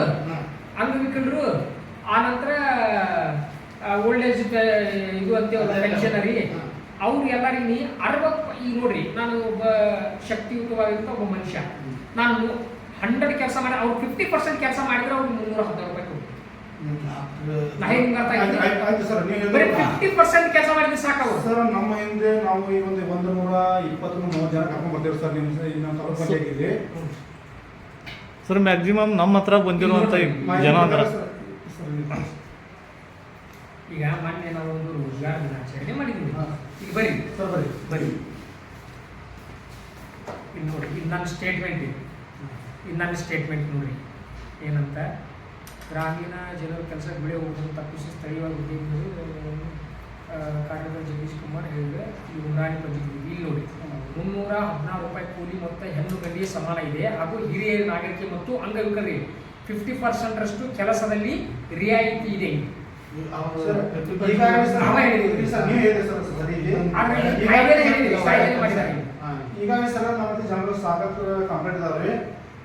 ಅಂಗವಿಕಲರು, ಆನಂತರ ಓಲ್ಡ್ ಏಜ್ ಇದು ಅಂತೇವಲ್ಲ ಪೆನ್ಷನರಿ, ಅವ್ರು ಎಲ್ಲರಿಗೆ ನೀ 60 ಈಗ ನೋಡ್ರಿ, ನಾನು ಒಬ್ಬ ಶಕ್ತಿಯುತವಾಗಿದ್ದ ಒಬ್ಬ ಮನುಷ್ಯ, ನಾನು 100 ಕೆಲಸ ಮಾಡಿ ಅವ್ರು 50% ಕೆಲಸ ಮಾಡಿದ್ರೆ ಅವ್ರಿಗೆ 316 ರೂಪಾಯಿ ಕೊಡ್ತೀನಿ. ನಾ ಹೆಂಗ್ ಅರ್ಥ ಆಯ್ತು ಸರ್, ನೀವು ಬರೀ 50% ಕೆಲಸ ಮಾಡಿದ್ರೆ ಸಾಕು. ಸರ್ ನಮ್ಮ ಹಿಂದೆ ನಾವು ಈ ಒಂದು 120-130 ಜನ ಕರ್ಕೊಂಡು ಬರ್ತೀವಿ ಸರ್ ನಿಮ್ಮ ತಾಲೂಕು ಪಂಚಾಯತಿಗೆ. ಸರ್ ಮ್ಯಾಕ್ಸಿಮಮ್ ನಮ್ಮ ಹತ್ರ ಬಂದಿರುವಂಥ ಜನ ಅಂದ್ರೆ ಈಗ ಮೊನ್ನೆ ನಾವು ಒಂದು ರೋಜ್ಗಾರ್ ದಿನಾಚರಣೆ ಮಾಡಿದ್ದೀವಿ. ಈಗ ಬರ್ರಿ ಸರ್ ಬರ್ರಿ. ಇದು ನೋಡಿ, ಇದು ನನ್ನ ಸ್ಟೇಟ್ಮೆಂಟ್. ಇದು ನನ್ನ ಸ್ಟೇಟ್ಮೆಂಟ್ ನೋಡ್ರಿ ಏನಂತ. ಗ್ರಾಮೀಣ ಜನರ ಕೆಲಸ ಬೆಳೆ ಹೋಗುವುದು ತಪ್ಪಿಸಿ ಸ್ಥಳೀಯವಾಗಿ ಉದ್ಯೋಗಗಳು ಕಾರ್ಯದರ್ಶಿ ಜಗದೀಶ್ ಕುಮಾರ್ ಹೇಳಿದ್ರೆ ಈ ಉಂಡಾಣಿ ಪಂಚಾಯತಿ ಇಲ್ಲಿ ನೋಡಿ 316 ರೂಪಾಯಿ ಕೂಲಿ ಮೊತ್ತ ಹೆಣ್ಣು ಗಂಡಿಗೆ ಸಮಾನ ಇದೆ. ಹಾಗೂ ಹಿರಿಯ ನಾಗರಿಕೆ ಮತ್ತು ಅಂಗವಿಕಲರಿಗೆ 50% ರಷ್ಟು ಕೆಲಸದಲ್ಲಿ ರಿಯಾಯಿತಿ ಇದೆ. ಈಗಾಗಲೇ ಸರ್ ನಮ್ಮ ಜನರು ಸಾಕಷ್ಟು ಕಂಪ್ಲೇಂಟ್ ಇದಾವ್ರಿ.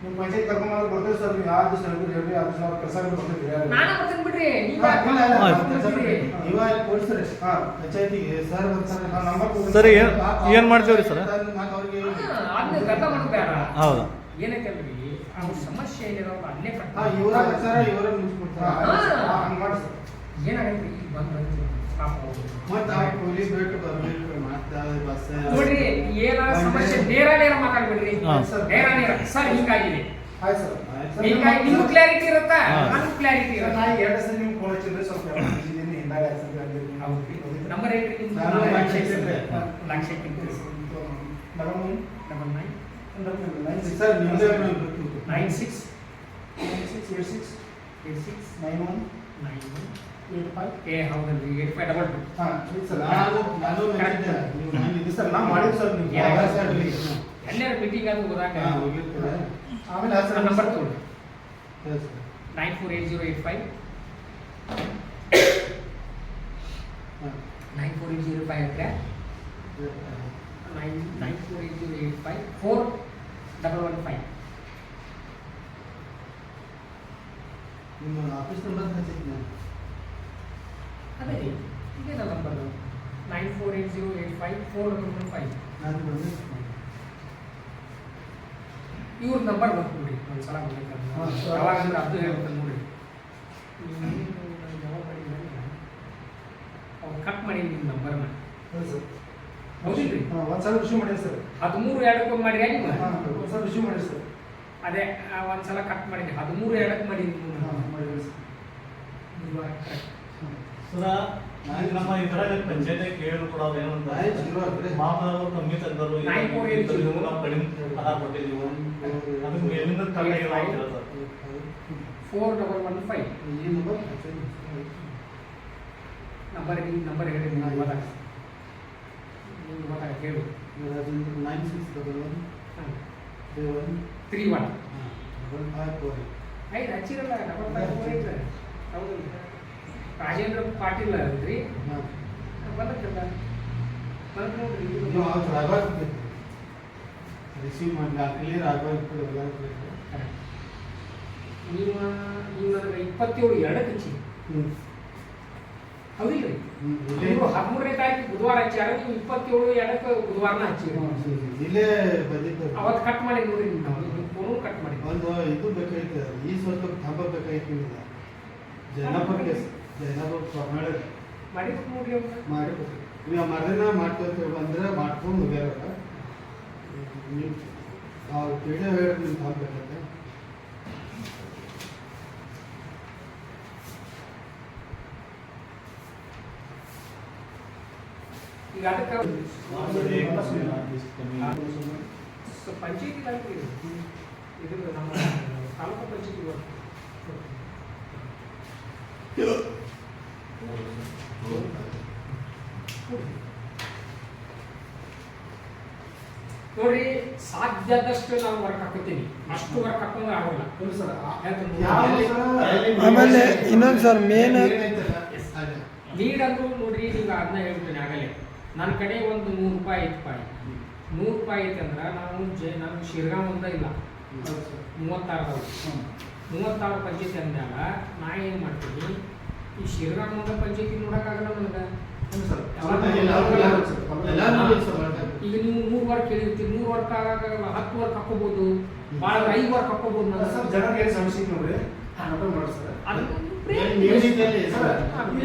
ನಿಮ್ಮ ಪಂಚಾಯತ್ ಕರ್ಕೊಂಡು ಬರ್ತೀವಿ ಸರ್. ನೀವು ಯಾವ ದಿವಸ ಹೇಳ್ರಿ ಆ ದಿವಸ ಕೆಲಸ ಬರ್ತೀವಿ. ನಾನು ಬರ್ತೀನಿ ಬಿಡ್ರಿ. ಪೊಲೀಸರೇ ಪಂಚಾಯತಿಗೆ ಸರ್ ಬರ್ತಾರೆ. ನಂಬರ್ ಸರ್ ಏನು ಮಾಡ್ತೀವ್ರಿ ಸರ್? ಅದನ್ನ ಗದ್ದ ಮಾಡ್ಬೇಡ. ಹೌದು. ಏನೈತಲ್ರಿ ಅವ್ರ ಸಮಸ್ಯೆ ಏನಿರೋ ಅಲ್ಲೇ ಇವರ ಬರ್ತಾರ, ಇವರ ಏನಾಗೈತಿ ಈಗ ಬಂದು ಪಾಪ ಮತ್ತೆ ಪೊಲೀಸ್ ಬೇಕು ಬರ್ಬೇಕು ಮತ್ತೆ ಬಸ್ ನೋಡ್ರಿ, ಏನ ಸಮಸ್ಯೆ ನೇರ ಮಾತಾಡ್ಬಿಡ್ರಿ. ನೇರ ಸರ್ ಹಿಂಗಾಗಿದೆ. ಆಯ್ತು ಸರ್. ಹಿಂಗಾಗಿ ನಿಮ್ಗೆ ಕ್ಲಾರಿಟಿ ಇರುತ್ತಾ, ನನಗೆ ಕ್ಲಾರಿಟಿ ಇರುತ್ತೆ. ನಾ 2 ಸಲ ನಿಮ್ಗೆ ಫೋನ್ ಹಚ್ಚಿದ್ರೆ ಸ್ವಲ್ಪ ಹಿಂದಾಗ ನಂಬರ್ ಏನ್ರಿ ನಿಮ್ದು? ಸರ್ ನಿಮ್ದೇ 9686919185. ಹೌದಲ್ರಿ 8522. ಹಾಂ ಸರ್. ನಾನು ಇದು ಸರ್ ನಾ ಮಾಡಿದ್ದು ಸರ್ ನೀವು ಎಲ್ಲರ ಮೀಟಿಂಗ್ ಅದು ಹೋದಾಗ ಹೋಗಿರ್ತಾರೆ. ಆಮೇಲೆ ನನ್ನ ನಂಬರ್ ತಗೊಳ್ಳಿ. ಸರ್ 948085 948085 ಅಂದ್ರೆ 948085 4115. ನಿಮ್ಮ ಆಫೀಸ್ ನಂಬರ್ ಹಚ್ಚಿದ್ದೆ ಅದೇ ರೀ, ಇದೇ ನನ್ನ ನಂಬರ್ 948085 4115. ನಾನು ಬಂದೆ. ಇವ್ರ ನಂಬರ್ ಬರ್ಕೊಡ್ರಿ ಒಂದ್ಸಲ ಯಾವಾಗ ಅದು ಹೇಳ್ತಾರೆ ನೋಡ್ರಿ. ಅವ್ರು ಕಟ್ ಮಾಡಿ ನಿಮ್ಮ ನಂಬರ್ನ ಹೌದಿಲ್ರಿ? ಒಂದ್ಸಲ ರಿಸೀವ್ ಮಾಡಿ ಸರ್. 13-2 ಮಾಡಿರಿ ನೀವು. ಒಂದ್ಸಲ ರಿಸೀವ್ ಮಾಡಿ ಸರ್. ಅದೇ ಒಂದ್ಸಲ ಕಟ್ ಮಾಡಿದ್ರಿ 13-2 ಮಾಡಿ ನಮ್ಮ ಇದರಾಗ ಪಂಚಾಯತ್ ಕೇಳಿ ಕೊಡೋದು ಏನಂತ ಮಾಪದವರು ಕಮ್ಮಿ ತಂದರು ನಾವು ಕಡಿಮೆ ಆಧಾರ ಕೊಟ್ಟಿದ್ದೀವಿ. ಅದಕ್ಕೆ ಮೇಲಿಂದ ತಲೆ 4115 ನಂಬರ್ ಹೇಳಿ ನೀವು ಗೊತ್ತಾಗ ಹೇಳು. 961131 ಐದು ಹಚ್ಚಿರಲ್ಲ ಹೌದು. ರಾಜೇಂದ್ರ ಪಾಟೀಲ್ ಅಲ್ರಿ ಬಂದಕ್ಕಿಲ್ಲ ನೋಡ್ರಿ. ರಿಸೀವ್ ಮಾಡಿ ನೀವು ಈಗ ನನಗೆ 27/2 ಹಚ್ಚಿ ಹೌದಿಲ್ರಿ ನೀವು 13ನೇ ತಾರೀಕು ಬುಧವಾರ ಹಚ್ಚಾರ ನೀವು 27/2 ಬುಧವಾರನ ಹಚ್ಚಿರಿ ಇಲ್ಲೇ ಬಂದಿದ್ದು ಅವತ್ತು ಕಟ್ ಮಾಡಿ ನೋಡ್ರಿ ನೀವು ಫೋನು ಕಟ್ ಮಾಡಿ ಒಂದು ಇದು ಬೇಕಾಗಿತ್ತು ಈ ಸ್ವಲ್ಪ ಕಂಬ ಬೇಕಾಗಿತ್ತು ಜೈನಾಪುರ ಕರ್ನಾಟಕ ಮಾಡಿಬಿಟ್ಟು ನೋಡ್ರಿ ಅವ್ನ ಮಾಡಿಬಿಟ್ಟು ನೀವು ಮರದಿನ ಮಾಡ್ಕೊಳ್ತೀವಿ ಬಂದ್ರೆ ಮಾಡ್ಕೊಂಡು ಹೋಗ್ಯಾರ ನೀವು ಅವ್ರು ವಿಡಿಯೋ ಹೇಳಿ ನಿಮ್ಗೆ ಕಂಬ ಬೇಕಾಗುತ್ತೆ ಈಗ ಅದಕ್ಕೆ ಪಂಚಾಯತಿ ಆಗ್ತದೆ ಇದು ನಮ್ಮ ತಾಲೂಕು ಪಂಚಾಯತಿ ನೋಡ್ರಿ ಸಾಧ್ಯದಷ್ಟು ನಾವು ವರ್ಕ್ ಹಾಕೋತೀವಿ ಅಷ್ಟು ವರ್ಕ್ ಹಾಕೊಂಡ್ರೆ ಆಗೋಲ್ಲ ಆಮೇಲೆ ಇನ್ನೊಂದು ಸರ್ ಮೇನ್ ಲೀಡ್ ಅಂದ್ರೂ ನೋಡ್ರಿ ನೀವು ಅದನ್ನ ಹೇಳ್ತೀನಿ ಆಗಲೇ ನನ್ನ ಕಡೆ ಒಂದು ₹100 ₹100 ಐತೆ ಅಂದ್ರೆ ನಾವು ನಾನು ಶಿರ್ಗಾಂವ್ ಒಂದ ಇಲ್ಲ 36 ಪಂಚಾಯತಿ ಅಂದಾಗ ನಾ ಏನು ಮಾಡ್ತೀನಿ ಈ ಶಿರ್ಗಾಂವ್ ಒಂದ ಪಂಚಾಯತಿ ನೋಡೋಕ್ಕಾಗಲ್ಲ ನನಗೆ ಈಗ ನೀವು 3 ವರ್ಕ್ ಹೇಳಿರ್ತೀರಿ 3 ವರ್ಕ್ ಆಗಾಗಲ್ಲ 10 ವರ್ಕ್ ಹಾಕೋಬಹುದು ಭಾಳ 5 ವರ್ಕ್ ಹಾಕೋಬಹುದು ಜನರಿಗೆ ಏನು ಸಮಸ್ಯೆ ನೋಡ್ರಿ ಮಾಡಿ ಸರ್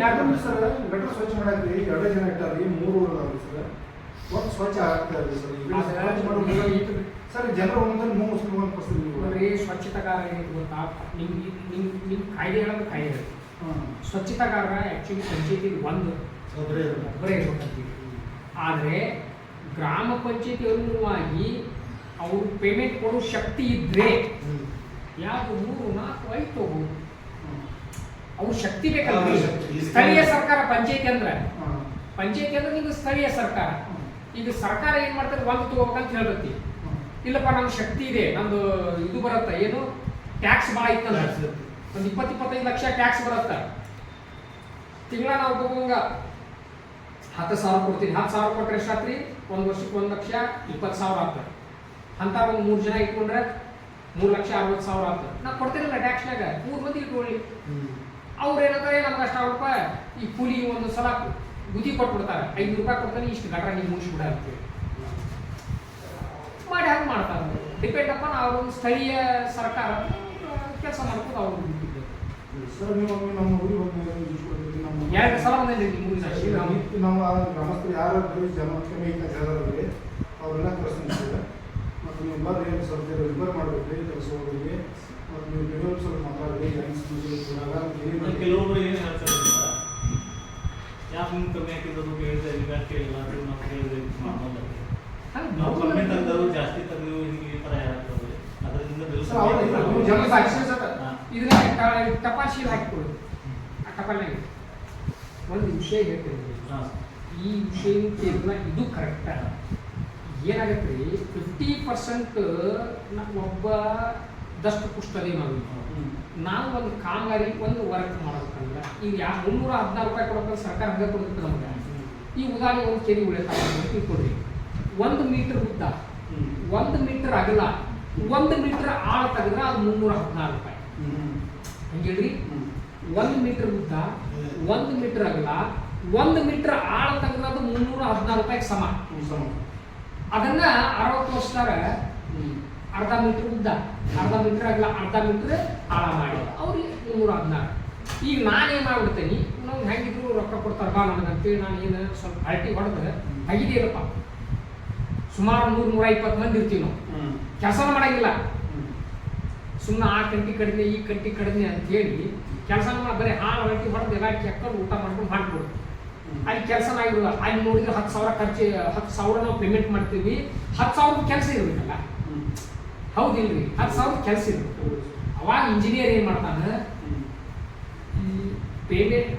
ಯಾಕಂದ್ರೆ ಸರ್ ಗಟರ್ ಸ್ವಚ್ಛ ಮಾಡಕ್ರಿ 2 ಜನ ಇಟ್ಟಾರ್ರಿ 3 ಊರು ಅದಾವ್ರಿ ಸರ್ ಒಂದು ಸ್ವಚ್ಛ ಆಗ್ತಾ ಇರ್ರಿ ಸರ್ ಜನರು ಒಂದೊಂದು ಮೂರು ಮುಸ್ಲಿಂ ಪರಿಸ್ಥಿತಿ ನೋಡ್ರಿ ಸ್ವಚ್ಛತಾಗಾರ ಏನೈತಿ ಗೊತ್ತಾ ನಿಮ್ ಕಾಯ್ದೆ ಹೇಳೋದು ಕಾಯ್ದೆ ಸ್ವಚ್ಛತಾಗಾರ ಆ್ಯಕ್ಚುಲಿ ಪಂಚಾಯತಿ ಒಬ್ಬರೇ ಇರ್ಬೇಕಂತೀವಿ ಆದರೆ ಗ್ರಾಮ ಪಂಚಾಯತಿ ಅನುಗುಣವಾಗಿ ಅವ್ರು ಪೇಮೆಂಟ್ ಕೊಡೋ ಶಕ್ತಿ ಇದ್ರೆ ಯಾವುದು 3, 4, 5 ತಗೋಬಹುದು ಅವ್ರ ಶಕ್ತಿ ಬೇಕಲ್ಲ ಸ್ಥಳೀಯ ಸರ್ಕಾರ ಪಂಚಾಯತಿ ಅಂದ್ರೆ ನಿಮ್ಗೆ ಸ್ಥಳೀಯ ಸರ್ಕಾರ ಈಗ ಸರ್ಕಾರ ಏನ್ ಮಾಡ್ತಾರೆ ಒಂದು ತಗೋಬೇಕಂತ ಹೇಳ್ಬೇಕು ಇಲ್ಲಪ್ಪ ನಮ್ಗೆ ಶಕ್ತಿ ಇದೆ ನಮ್ದು ಇದು ಬರುತ್ತೆ ಏನು ಟ್ಯಾಕ್ಸ್ ಭಾಳ ಇತ್ತಲ್ಲ ಒಂದು 20-25 ಲಕ್ಷ ಟ್ಯಾಕ್ಸ್ ಬರುತ್ತೆ ತಿಂಗಳ ನಾವು ತಗೋಂಗ 10,000 ಕೊಡ್ತೀನಿ 10,000 ಕೊಟ್ಟರೆ ಎಷ್ಟಾತ್ರಿ ಒಂದು ವರ್ಷಕ್ಕೆ 1,20,000 ಆಗ್ತದೆ ಅಂತ ಒಂದು 3 ಜನ ಇಟ್ಕೊಂಡ್ರೆ 3,60,000 ಆಗ್ತದೆ ನಾ ಕೊಡ್ತೀರಲ್ಲ ಟ್ಯಾಕ್ಸ್ನಾಗ 3 ಮಂದಿ ಇಟ್ಕೊಳ್ಳಿ ಅವ್ರು ಏನಂತಾರೆ ನಮ್ಗೆ ಅಷ್ಟು ರೂಪಾಯಿ ಈ ಕೂಲಿ ಒಂದು ಸಲ ಬುದ್ಧಿ ಕೊಟ್ಬಿಡ್ತಾರೆ ₹500 ಕೊಡ್ತಾನೆ ಇಷ್ಟು ಗಟ್ರ ನೀವು ಮುಗಿಸ್ಬಿಡ ಅಂತೇಳಿ ಮಾಡಿ ಹಾಗೆ ಮಾಡ್ತಾರೆ ಡಿಪೆಂಡ್ ಅಪ್ಪ ಅವ್ರ ಸ್ಥಳೀಯ ಸರ್ಕಾರ ಕೆಲಸ ಮಾಡ್ಕೊಂಡು ಅವ್ರು ಬಿಟ್ಟಿದ್ದಾರೆ ಸರ್ ನೀವು ನಮ್ಮ ಊರಿಗೆ ಬಂದು 2 ಸಲ ಬಂದಿದ್ದೀವಿ ನಿಮ್ಮ ಊರಿಗೆ ನಮ್ಮ ಗ್ರಾಮಸ್ಥರು ಯಾರು ಜನ ಕಮ್ಮಿ ಅಂತ ಹೇಳಿದ್ರಿ ಅವರೆಲ್ಲ ಕಳಿಸ್ತಾರೆ ಮತ್ತು ನೀವು ಬರ್ರಿ ಸ್ವಲ್ಪ ರಿಪೇರ್ ಮಾಡಬೇಕ್ರಿ ಕೆಲಸ ಹೋಗಿ ಮತ್ತು ನೀವು ಬೆಂಗಳೂರು ಸ್ವಲ್ಪ ಮಾತಾಡಿ ಕೆಲವೊಬ್ರು ಏನು ಹೇಳ್ತಾರೆ ಯಾಕೆ ನಿಮ್ಗೆ ಕಮ್ಮಿ ಹಾಕಿದ್ರು ಕೇಳಿದ್ರೆ ಯಾಕೆ ಕೇಳಿಲ್ಲ ಅದು ನಾವು ಕೇಳಿದ್ರೆ ನಾವು ಕಮ್ಮಿ ತೆಗೆದರು ಜಾಸ್ತಿ ತೆಗೆದು ಹಿಂಗೆ ಈ ಥರ ಹೇಳ್ತಾರೆ ಅದರಿಂದ ಇದನ್ನ ಟಪಾಶೀಲ್ ಹಾಕಿಕೊಡು ಆ ಟಪಾಲ್ನಾಗ ಒಂದು ವಿಷಯ ಹೇಳ್ತೀನಿ ಈ ವಿಷಯ ಇದು ಕರೆಕ್ಟ್ ಏನಾಗತ್ತೆ ರೀ 50% ಒಬ್ಬ ದಷ್ಟು ಪುಷ್ಟದೇ ನಾವು ಒಂದು ಕಾಮಗಾರಿ ಒಂದು ವರ್ಕ್ ಮಾಡ್ಬೇಕಂದ್ರೆ ಈಗ ₹316 ಕೊಡೋಕೆ ಸರ್ಕಾರ ಹಂಗೆ ಕೊಡುತ್ತೆ ನಮಗೆ ಈ ಉದಾಹರಣೆ ಒಂದು ಕೆರೆ ಉಳಿತಾಯ ತಿಳ್ಕೊಡ್ರಿ 1 ಮೀಟರ್ ಉದ್ದ 1 ಮೀಟರ್ ಅಗಲ 1 ಮೀಟರ್ ಆಳ ತೆಗೆದ್ರೆ ಅದು ₹316 ಹಂಗೆ ಹೇಳ್ರಿ 1 ಮೀಟರ್ ಉದ್ದ 1 ಮೀಟರ್ ಅಗಲ 1 ಮೀಟರ್ ಆಳ ತೆಗೆದ್ರೆ ಅದು ₹316 ಸಮ ಅದನ್ನ 60 ವರ್ಷದಾಗ ಅರ್ಧ ಮೀಟರ್ ಉದ್ದ ಅರ್ಧ ಮೀಟರ್ ಆಗಲ್ಲ ಅರ್ಧ ಮೀಟರ್ ಆಳ ಮಾಡಿ ಅವ್ರಿಗೆ 316 ಈಗ ನಾನೇನು ಮಾಡ್ಬಿಡ್ತೇನೆ ನಾವು ಹೆಂಗಿದ್ರು ರೊಕ್ಕ ಕೊಡ್ತಾರೆ ಬಾ ನನಗಂತೇಳಿ ನಾನು ಏನು ಸ್ವಲ್ಪ ಅಲ್ಟಿ ಹೊಡೆದ್ರೆ ಆಗಿದೆಯಲ್ಲಪ್ಪ ಸುಮಾರು 100-120 ಮಂದಿ ಇರ್ತೀವಿ ನಾವು ಕೆಲಸನ ಮಾಡಂಗಿಲ್ಲ ಸುಮ್ಮನೆ ಆ ಕಂಟಿ ಕಡಿಮೆ ಈ ಕಂಟಿ ಕಡಿಮೆ ಅಂತ ಹೇಳಿ ಕೆಲಸನ ಬರೀ ಹಾಳು ಅಲ್ಟಿ ಹೊಡೆದು ಎಲ್ಲ ಕೆಕ್ಕೊಂಡು ಊಟ ಮಾಡ್ಕೊಂಡು ಮಾಡ್ಕೊಡು ಅಲ್ಲಿ ಕೆಲಸನ ಆಗಿರೋಲ್ಲ ಅಲ್ಲಿ ನೋಡಿದ್ರೆ 10,000 ಖರ್ಚು 10,000 ನಾವು ಪೇಮೆಂಟ್ ಮಾಡ್ತೀವಿ 10,000 ಕೆಲಸ ಇರಬೇಕಲ್ಲ ಹೌದಿಲ್ರಿ 10,000 ಕೆಲಸ ಇರಬೇಕು ಅವಾಗ ಇಂಜಿನಿಯರ್ ಏನು ಮಾಡ್ತಾನೆ ಈ ಪೇಮೆಂಟ್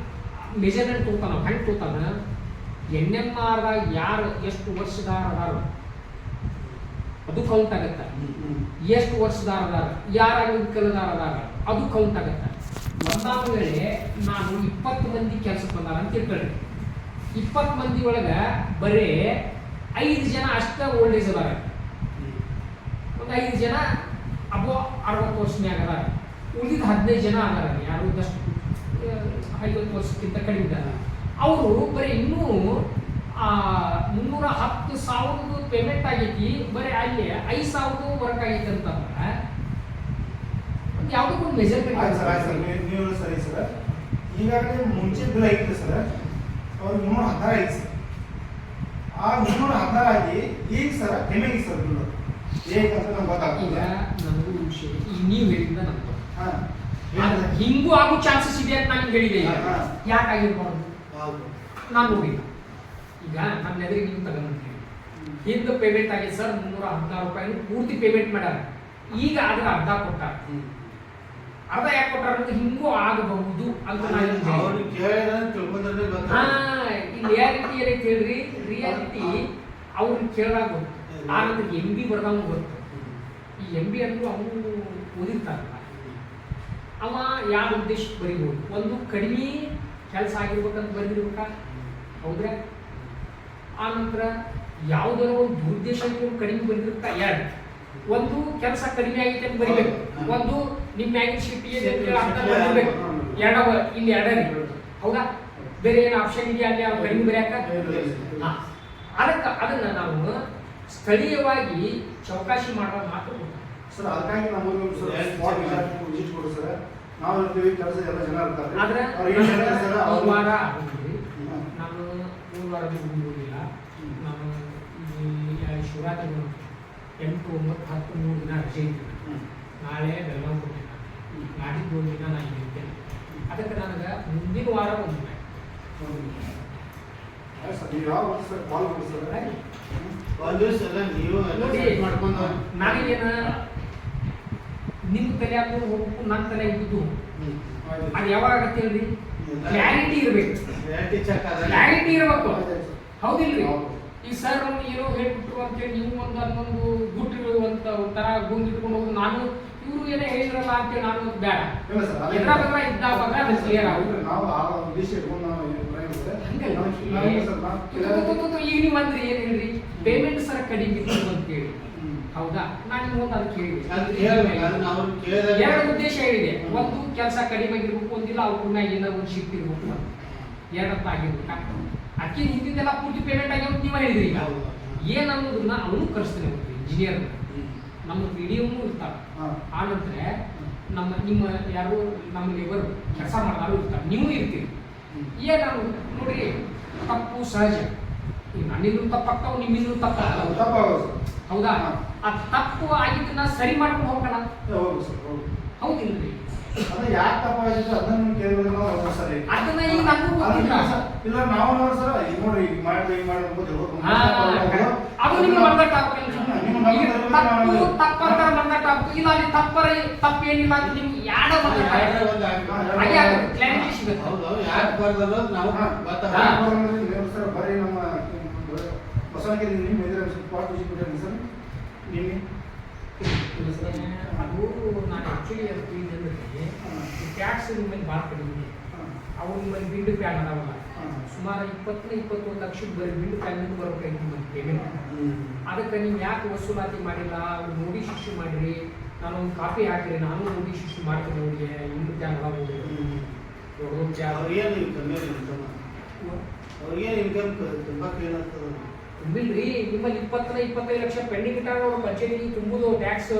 ಮೆಜರ್ಮೆಂಟ್ ತಗೋತಾನ ಹೆಂಗೆ ತಗೋತಾನ NMRದಾಗ ಯಾರು ಎಷ್ಟು ವರ್ಷದಾರ ಅದಾರ ಅದು ಕೌಂಟ್ ಆಗತ್ತೆ ಎಷ್ಟು ವರ್ಷದಾರ ಅದಾರ ಯಾರ ಅಂಗವಿಕಲದಾರ ಅದಾರ ಅದು ಕೌಂಟ್ ಆಗತ್ತೆ ಒಂದಾದ ವೇಳೆ ನಾನು 20 ಮಂದಿ ಕೆಲಸಕ್ಕೆ ಬಂದಾರ ಅಂತ ತಿಳ್ಕೊಳ್ಳಿ 20 ಮಂದಿ ಒಳಗೆ ಬರೀ 5 ಜನ ಅಷ್ಟ ಓಲ್ಡ್ ಏಜ್ ಅದಾರ ಒಂದು 5 ಜನ ಅಬೋ 60 ವರ್ಷ ಮ್ಯಾಗ ಅದಾರ ಉಳಿದ 15 ಜನ ಅದಾರ ಯಾರು ಇದಷ್ಟು 50 ವರ್ಷಕ್ಕಿಂತ ಕಡಿಮೆ ಇದ್ದಾರೆ. ಅವರು ಬರೀ ಇನ್ನೂ 310,000 ಪೇಮೆಂಟ್ ಆಗೈತಿ, ಬರೀ ಅಲ್ಲಿ 5,000 ವರ್ಕ್ ಆಗೈತಿ ಅಂತಂದ್ರೆ ಯಾವುದಕ್ಕೊಂದು ಮೆಜರ್ಮೆಂಟ್ ಆಯ್ತು ಸರ್, ಆಯ್ತು ಸರ್, ನೀವು ಸರಿ ಸರ್. ಈಗಾಗಲೇ ಮುಂಚೆ ಬಿಲ್ ಐತೆ ಸರ್, ಅವ್ರು 316 ಐತೆ ಸರ್. ಆ 316 ಆಗಿ ಈಗ ಸರ್ ಕಮ್ಮಿ ಐತೆ ಸರ್ ಬಿಲ್. ಹೇಗಂತ ನಮ್ಗೆ ಈಗ ಗೊತ್ತಾಗ್ತದೆ. ನನಗೂ ವಿಷಯ ಈಗ ನೀವು ಹೇಳಿದ ನಮ್ಗೆ ಹಾಂ ಹಿಂಗೂ ಆಗೋ ಚಾನ್ಸಸ್ ಇದೆ ಅಂತ ನಾನು ಹೇಳಿದೆ. ಈಗ ಹಾ. ಯಾಕೆ ಆಗಿರ್ಬಾರ್ದು ಹೌದು. ನಾನು ನೋಡಿಲ್ಲ. ಈಗ ನನ್ನ ಎದುರಿಗೆ ನೀವು ತಗೊಂಡ್ರಿ ಹಿಂದೆ ಪೇಮೆಂಟ್ ಆಗಿದೆ ಸರ್ 316 ರೂಪಾಯಿ ಪೂರ್ತಿ ಪೇಮೆಂಟ್ ಮಾಡ್ಯಾರ. ಈಗ ಅದ್ರ ಅರ್ಧ ಕೊಟ್ಟಾರ. ಅರ್ಧ ಯಾಕೆ ಕೊಟ್ಟಾರ ಅಂದ್ರೆ ಹಿಂಗೂ ಆಗಬಹುದು ಅಂತ ನಾನು ಹೇಳಿದೆ. ಅವ್ರಿಗೆ ಕೇಳಿದ್ರೆ ತಿಳ್ಕೊಂಡ್ರೆ ಹಾ ಗೊತ್ತಾಗ್ತದೆ. ಈ ರಿಯಾಲಿಟಿ ಏನೈತೆ ಹೇಳ್ರಿ, ರಿಯಾಲಿಟಿ ಅವ್ರಿಗೆ ಕೇಳಿದಾಗ ಗೊತ್ತು. ಆ ನಂತರ MB ಬರ್ದವ್ ಗೊತ್ತು. ಈ MB ಅಂದ್ರೂ ಅವನು ಓದಿರ್ತಾರಲ್ಲ, ಅವ ಯಾವ ಉದ್ದೇಶಕ್ಕೆ ಬರೀಬಹುದು. ಒಂದು ಕಡಿಮೆ ಕೆಲಸ ಆಗಿರ್ಬೇಕಂತ ಬರೆದಿರ್ಬೇಕಾ, ಹೌದ್ರಾ? ಆ ನಂತರ ಯಾವುದೋ ಒಂದು ದುರುದ್ದೇಶ ಕಡಿಮೆ ಬಂದಿರ್ತಾ. ಎರಡು, ಒಂದು ಕೆಲಸ ಕಡಿಮೆ ಆಗೈತೆ ಅಂತ ಬರಿಬೇಕು. ಒಂದು ನಿಮ್ಮ ಮ್ಯಾಗಿನ ಶಿಫ್ಟಿಗೆ ಅರ್ಥ ಬರಬೇಕು. ಎರಡವ ಇಲ್ಲಿ ಎರಡನೇ, ಹೌದಾ? ಬೇರೆ ಏನು ಆಪ್ಷನ್ ಇದೆಯಾ ಅಲ್ಲಿ ಅವ್ರು ಕಡಿಮೆ ಬರೆಯಾಕ? ಅದನ್ನ ನಾವು ಸ್ಥಳೀಯವಾಗಿ ಚೌಕಾಶಿ ಮಾಡೋದು ಮಾತ್ರ ಗೊತ್ತು. ಸರ್, ಅದಕ್ಕಾಗಿ ನಮಗೆ ಸರ್ ಸ್ಪಾಟ್ ವಿಸಿಟ್ ಕೊಡು ಸರ್. ನಾವು ಇರ್ತೀವಿ, ಕೆಲಸ ಎಲ್ಲ ಜನ ಇರ್ತಾರೆ. ಆದ್ರೆ ಅವ್ರಿಗೆ ಏನು ಹೇಳ್ತಾರೆ ಸರ್, ಈ ಅವ್ರು ವಾರ ನಾನು 3 ವಾರ ಹೋಗಿಲ್ಲ. ನಾನು ಶಿವರಾತ್ರಿ 8, 9, 10, 3 ದಿನ ರಜೆ ಇದ್ದೀನಿ. ನಾಳೆ ಬೆಳಗಾವಿ ಕೊಟ್ಟಿಲ್ಲ, ನಾಡಿದ್ದು 1 ದಿನ ನಾನು ಇರ್ತೇನೆ. ಅದಕ್ಕೆ ನನಗೆ ಮುಂದಿನ ವಾರ ಒಂದು ಸರ್, ನೀವು ಯಾವ ಸರ್ ಕಾಲ್ ಮಾಡಿ ಸರ್. ಒಂದ್ ದಿವಸ ಎಲ್ಲ ನೀವು ಎಲ್ಲ ನೋಡಿ, set ಮಾಡ್ಕೊಂಡು ನನಗೇನ ನಿಮ್ಮ ತಲೆ ಹಾಕೊಂಡು ಹೋಗ್ಬೇಕು, ನನ್ನ ತಲೆ ಇದ್ದು ಅದು ಯಾವಾಗ ಆಗತ್ತೆ ಹೇಳ್ರಿ? ಕ್ಲಾರಿಟಿ ಇರ್ಬೇಕು. ರಿಯಾಲಿಟಿ ಚೆಕ್ ಆದ್ರೆ ಕ್ಲಾರಿಟಿ ಇರ್ಬೇಕು, ಹೌದಿಲ್ರಿ? ಈ ಸರ್ ಏನೋ ಹೇಳ್ಬಿಟ್ರು ಅಂತೇಳಿ ನೀವು ಒಂದೊಂದು ಗುಟ್ಟಿರುವಂತ ಒಂಥರ ಗುಂಡ್ ಇಟ್ಕೊಂಡು ಹೋಗಿ ನಾನು ಇವರು ಏನೋ ಹೇಳಿದ್ರಲ್ಲ ಅಂತೇಳಿ ನಾನು ಬೇಡ. ಇಲ್ಲ ಸರ್, ಅದೇ ಎದ್ರ ಬದ್ರ ಇದ್ದಾಗ ಅದು ಕ್ಲಿಯರ್ ಆಗುತ್ತೆ. ನಾವು ಆ ಉದ್ದೇಶ ಇಟ್ಕೊಂಡು ನಾವು ಈಗ ನೀವು ಅಂದ್ರೆ ಏನ್ ಹೇಳ್ರಿ, ಪೇಮೆಂಟ್ ಸರ್ ಕಡಿಮೆ ಇತ್ತು ಅಂತೇಳಿ, ಹೌದಾ? ನಾನು ನಿಮ್ಗೆ ಅದಕ್ಕೆ ಅದು ಹೇಳ್ಬೇಕು, ಅದನ್ನ ಅವ್ರು ಕೇಳಿದಾಗ ಎರಡು ಉದ್ದೇಶ ಹೇಳಿದೆ. ಒಂದು ಕೆಲಸ ಕಡಿಮೆ ಆಗಿರ್ಬೇಕು, ಒಂದಿಲ್ಲ ಅವ್ರ ಮ್ಯಾಗ ಏನಾರ ಒಂದು ಶಿಫ್ಟ್ ಇರ್ಬೇಕು ಅಂತ. ಎರಡಂತ ಆಗಿರ್ಬೇಕು. ಅಕ್ಕಿ ಹಿಂದಿದ್ದೆಲ್ಲ ಪೂರ್ತಿ ಪೇಮೆಂಟ್ ಆಗಿ ಅಂತ ನೀವೇ ಹೇಳಿದ್ರಿ. ಈಗ ಏನ್ ಅನ್ನೋದನ್ನ ಅವನು ಕರೆಸ್ತಾನೆ ಹೋಗ್ತೀವಿ, ಇಂಜಿನಿಯರ್ ನಮ್ಮ ವಿಡಿಯೋನು ಇರ್ತಾರೆ. ಆ ನಂತರ ನಿಮ್ಮ ಯಾರು ನಮ್ಮ ಲೇಬರ್ ಕೆಲಸ ಮಾಡಿದಾರು ಇರ್ತಾರೆ, ನೀವು ಇರ್ತೀರಿ. ಏನಾದ್ರು ನೋಡಿ, ತಪ್ಪು ಸಹಜ. ಈಗ ನನ್ನಿಂದ ತಪ್ಪಾಗ್ತಾವ, ನಿಮ್ಮಿಂದ ತಪ್ಪಾಗ್ತಾವ, ಹೌದಾ? ಆ ತಪ್ಪು ಆಗಿದ್ದನ್ನ ಸರಿ ಮಾಡ್ಕೊಂಡು ಹೋಗೋಣ, ಹೌದಿಲ್ರಿ? ಅದು ಯಾಕೆ ತಪ್ಪಾಗಿತ್ತು ಅದನ್ನ ಕೇಳಿದ್ರೆ ನಾವು ಸರಿ. ಅದನ್ನ ಈಗ ನನಗೂ ಗೊತ್ತಿಲ್ಲ. ಇಲ್ಲ ನಾವು ಸರ್ ಈಗ ನೋಡ್ರಿ, ಈಗ ಮಾಡಿ ಅದು ನಿಮ್ಗೆ ಮಂದಟ್ ಆಗ್ಬೇಕಲ್ರಿ. ತಪ್ಪಂತ ಮಂದಟ್ ಆಗ್ಬೇಕು. ಇಲ್ಲ ಅಲ್ಲಿ ತಪ್ಪೇನಿಲ್ಲ ಅಂತ ನಿಮ್ಗೆ ಯಾಡ ಮಂದಟ್ ಹಾಗೆ ಕ್ಲಾರಿಟಿ ಸಿಗುತ್ತೆ. ಹೌದು, ಯಾಕೆ ಬರ್ದಲ್ಲ ನಾವು ಸರ್ ಬರೀ ನಮ್ಮ ಬಸವನಗಿರಿ ನಿಮ್ಮ ಎದುರು ಸ್ಪಾಟ್ ವಿಸಿಟ್ ಕೊಟ್ಟಿದ್ದೀನಿ ಸರ್ ನಿನ್ನೆ. ಅದು ನಾನು ಆಕ್ಚುಲಿ ಅಂದ್ರೆ ಟ್ಯಾಕ್ಸ್ ಮೇಲೆ ಭಾಳ ಕಡಿಮೆ. ಅವ್ರು ನಿಮ್ಮಲ್ಲಿ ಬಿಲ್ಡ್ ಪ್ಯಾನ್ ಅದಾವಲ್ಲ, ಸುಮಾರು 20-21 ಲಕ್ಷದ ಬರೀ ಬಿಲ್ಡ್ ಪ್ಯಾನ್ ಬರ್ಬೇಕಾಯ್ತು ನಿಮ್ಮ ಪೇಮೆಂಟ್. ಅದಕ್ಕೆ ನೀವು ಯಾಕೆ ವಸೂಲಾತಿ ಮಾಡಿಲ್ಲ, ಅವ್ರು ನೋಡಿ ಶಿಶು ಮಾಡಿರಿ, ನಾನು ಒಂದು ಕಾಪಿ ಹಾಕಿರಿ, ನಾನು ನೋಡಿ ಶಿಶು ಮಾಡ್ತೀನಿ. ಅವ್ರಿಗೆ ಬಿಲ್ಡ್ ಪ್ಯಾನ್ ಅದಾವ ದೊಡ್ಡ ಪ್ಯಾನ್ ಅವ್ರಿಗೇನು ಕಮ್ಮಿ ಅವ್ರಿಗೇನು ಇನ್ಕಮ್ ತುಂಬಾ ಕ್ಲೀನ್ ಆಗ್ತದೆ. ತುಂಬಿಲ್ರಿ, ನಿಮ್ಮಲ್ಲಿ 20-25 ಲಕ್ಷ ಪೆಂಡಿಂಗ್ ಇಟ್ಟಾಗ ಅವ್ರು ಪಂಚಾಯತಿಗೆ ತುಂಬುದು ಟ್ಯಾಕ್ಸ್.